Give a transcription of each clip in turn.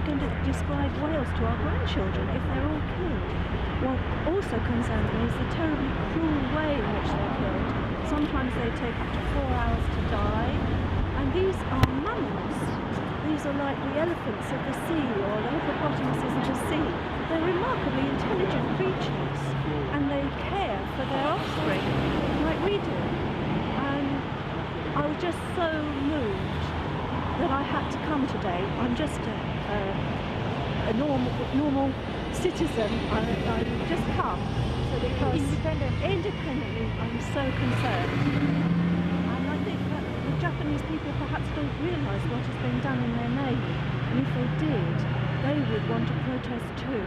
we going to describe whales to our grandchildren if they're all killed? What also concerns me is the terribly cruel way in which they're killed. Sometimes they take up to 4 hours to die, and these are mammals. These are like the elephants of the sea or the hippopotamuses of the sea. They're remarkably intelligent creatures, and they care for their offspring like we do. And I was just so moved that I had to come today. I'm just a normal citizen. I just come because independently I'm so concerned. And I think that the Japanese people perhaps don't realise what has been done in their name. And if they did, they would want to protest too.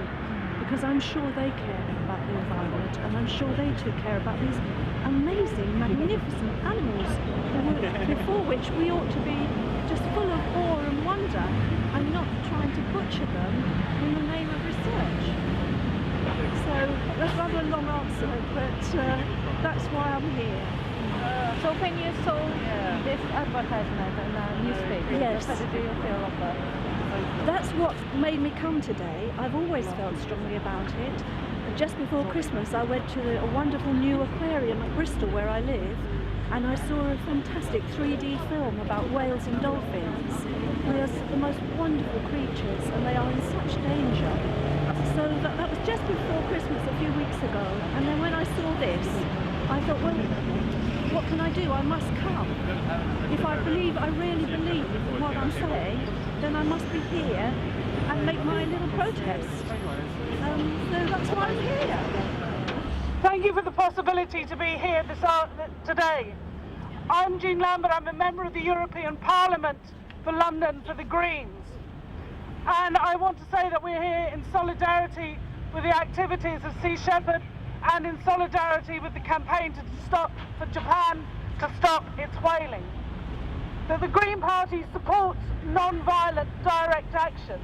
Because I'm sure they care about the environment, and I'm sure they too care about these amazing, magnificent animals before which we ought to be just full of awe and wonder, and not trying to butcher them in the name of research. So that's rather a long answer, but that's why I'm here. So when you saw this advertisement in a newspaper, yes. What do you feel of that? That's what made me come today. I've always felt strongly about it. Just before Christmas I went to a wonderful new aquarium at Bristol where I live, and I saw a fantastic 3D film about whales and dolphins. They are the most wonderful creatures and they are in such danger. So that was just before Christmas a few weeks ago, and then when I saw this I thought, well, what can I do? I must come. If I really believe in what I'm saying, then I must be here and make my little protest. So that's why I'm here. Thank you for the possibility to be here today. I'm Jean Lambert. I'm a member of the European Parliament for London for the Greens. And I want to say that we're here in solidarity with the activities of Sea Shepherd and in solidarity with the campaign for Japan to stop its whaling. That the Green Party supports non-violent direct action.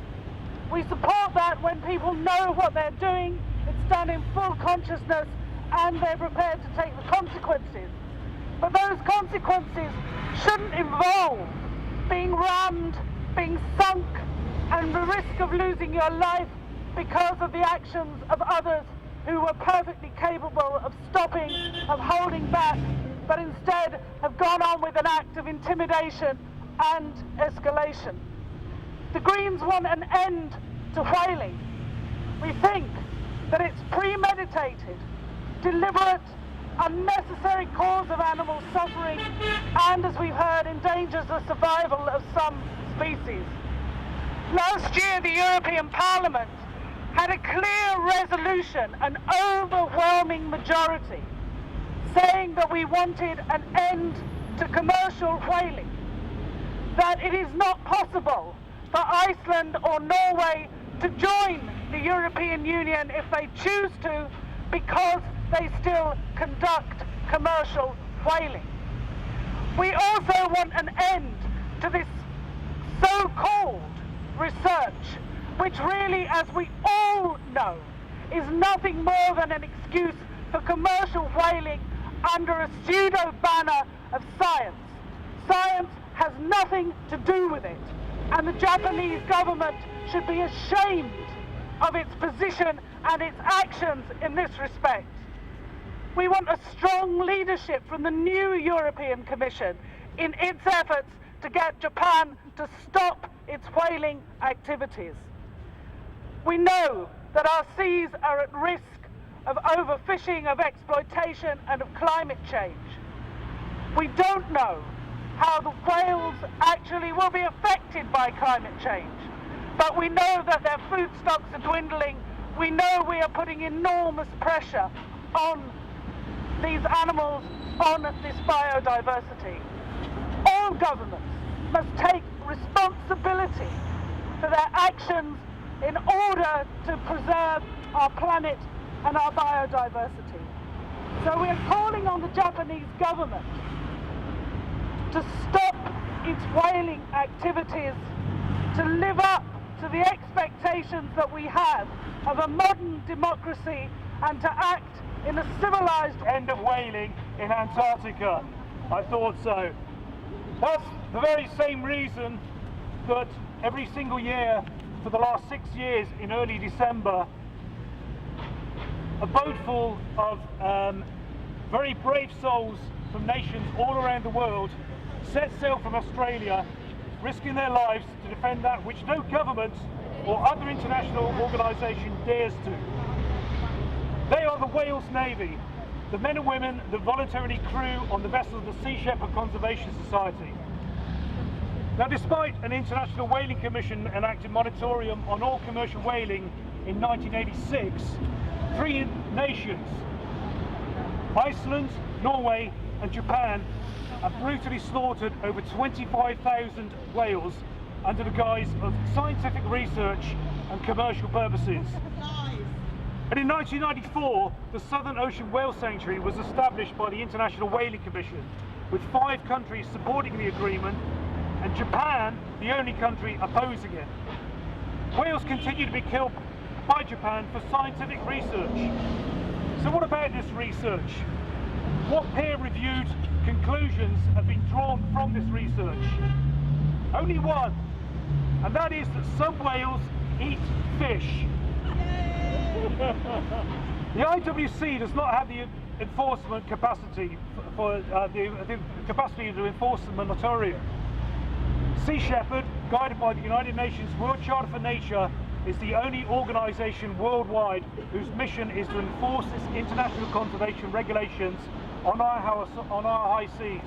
We support that when people know what they're doing, it's done in full consciousness, and they're prepared to take the consequences. But those consequences shouldn't involve being rammed, being sunk, and the risk of losing your life because of the actions of others who were perfectly capable of stopping, of holding back, but instead have gone on with an act of intimidation and escalation. The Greens want an end to whaling. We think that it's premeditated, deliberate, unnecessary cause of animal suffering, and, as we've heard, endangers the survival of some species. Last year, the European Parliament had a clear resolution, an overwhelming majority, saying that we wanted an end to commercial whaling, that it is not possible for Iceland or Norway to join the European Union if they choose to, because they still conduct commercial whaling. We also want an end to this so-called research, which really, as we all know, is nothing more than an excuse for commercial whaling under a pseudo-banner of science. Science has nothing to do with it, and the Japanese government should be ashamed of its position and its actions in this respect. We want a strong leadership from the new European Commission in its efforts to get Japan to stop its whaling activities. We know that our seas are at risk of overfishing, of exploitation, and of climate change. We don't know how the whales actually will be affected by climate change, but we know that their food stocks are dwindling. We know we are putting enormous pressure on these animals, on this biodiversity. All governments must take responsibility for their actions in order to preserve our planet and our biodiversity. So we are calling on the Japanese government to stop its whaling activities, to live up to the expectations that we have of a modern democracy, and to act in a civilized end of whaling in Antarctica. I thought so. That's the very same reason that every single year for the last 6 years in early December, a boat full of very brave souls from nations all around the world set sail from Australia, risking their lives to defend that which no government or other international organisation dares to. They are the Wales Navy, the men and women that voluntarily crew on the vessels of the Sea Shepherd Conservation Society. Now, despite an International Whaling Commission enacted moratorium on all commercial whaling in 1986, 3 nations, Iceland, Norway and Japan, have brutally slaughtered over 25,000 whales under the guise of scientific research and commercial purposes. And in 1994, the Southern Ocean Whale Sanctuary was established by the International Whaling Commission, with 5 countries supporting the agreement and Japan the only country opposing it. Whales continue to be killed by Japan for scientific research. So what about this research? What peer-reviewed conclusions have been drawn from this research? Only one, and that is that some whales eat fish. The IWC does not have the enforcement capacity for the capacity to enforce the moratorium. Sea Shepherd, guided by the United Nations World Charter for Nature, is the only organisation worldwide whose mission is to enforce this international conservation regulations on our high seas.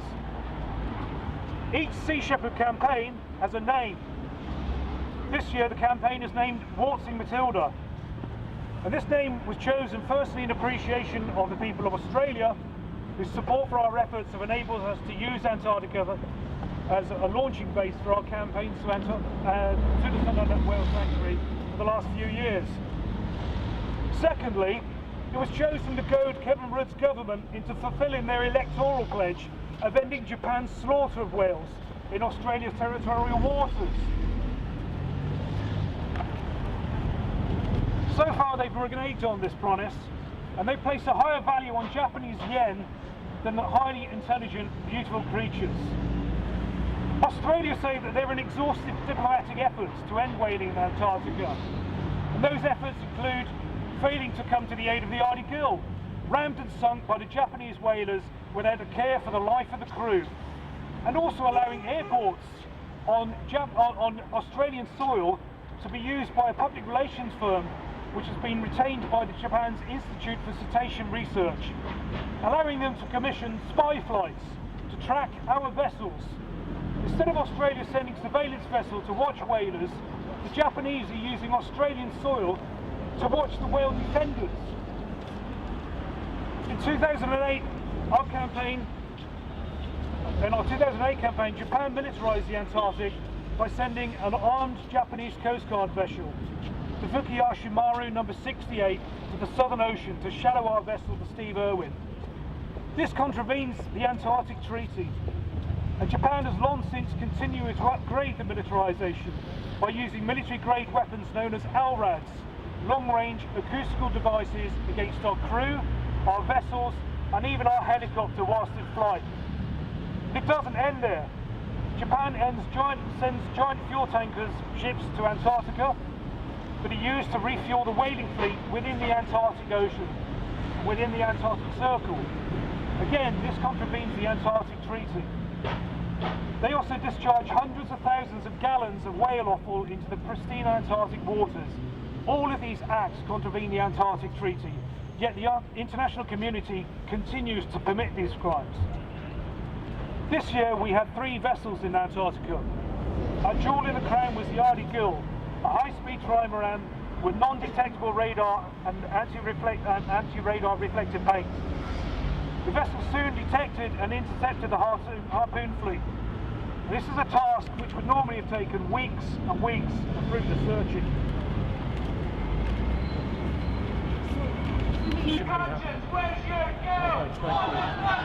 Each Sea Shepherd campaign has a name. This year the campaign is named Waltzing Matilda. And this name was chosen firstly in appreciation of the people of Australia, whose support for our efforts have enabled us to use Antarctica as a launching base for our campaigns to the Southern Whale Sanctuary for the last few years. Secondly, it was chosen to goad Kevin Rudd's government into fulfilling their electoral pledge of ending Japan's slaughter of whales in Australia's territorial waters. So far they've reneged on this promise, and they place a higher value on Japanese yen than the highly intelligent, beautiful creatures. Australia say that they're in exhaustive diplomatic efforts to end whaling in Antarctica, and those efforts include failing to come to the aid of the Arctic-Gill, rammed and sunk by the Japanese whalers without a care for the life of the crew, and also allowing airports on Australian soil to be used by a public relations firm which has been retained by the Japan's Institute for Cetacean Research, allowing them to commission spy flights to track our vessels. Instead of Australia sending surveillance vessels to watch whalers, the Japanese are using Australian soil to watch the whale defenders. In 2008 campaign, Japan militarised the Antarctic by sending an armed Japanese Coast Guard vessel, the Fukayashi Maru No. 68, to the Southern Ocean to shadow our vessel, the Steve Irwin. This contravenes the Antarctic Treaty, and Japan has long since continued to upgrade the militarisation by using military-grade weapons known as LRADs, long-range acoustical devices, against our crew, our vessels, and even our helicopter whilst in flight. It doesn't end there. Japan sends giant fuel tankers, ships to Antarctica, that are used to refuel the whaling fleet within the Antarctic Ocean, within the Antarctic Circle. Again, this contravenes the Antarctic Treaty. They also discharge hundreds of thousands of gallons of whale offal into the pristine Antarctic waters. All of these acts contravene the Antarctic Treaty, yet the international community continues to permit these crimes. This year we had 3 vessels in Antarctica. Our jewel in the crown was the Arctic-Gill, a high-speed trimaran with non-detectable radar and anti-radar reflective paint. The vessel soon detected and intercepted the harpoon fleet. This is a task which would normally have taken weeks and weeks of fruitless searching. Where's your girl?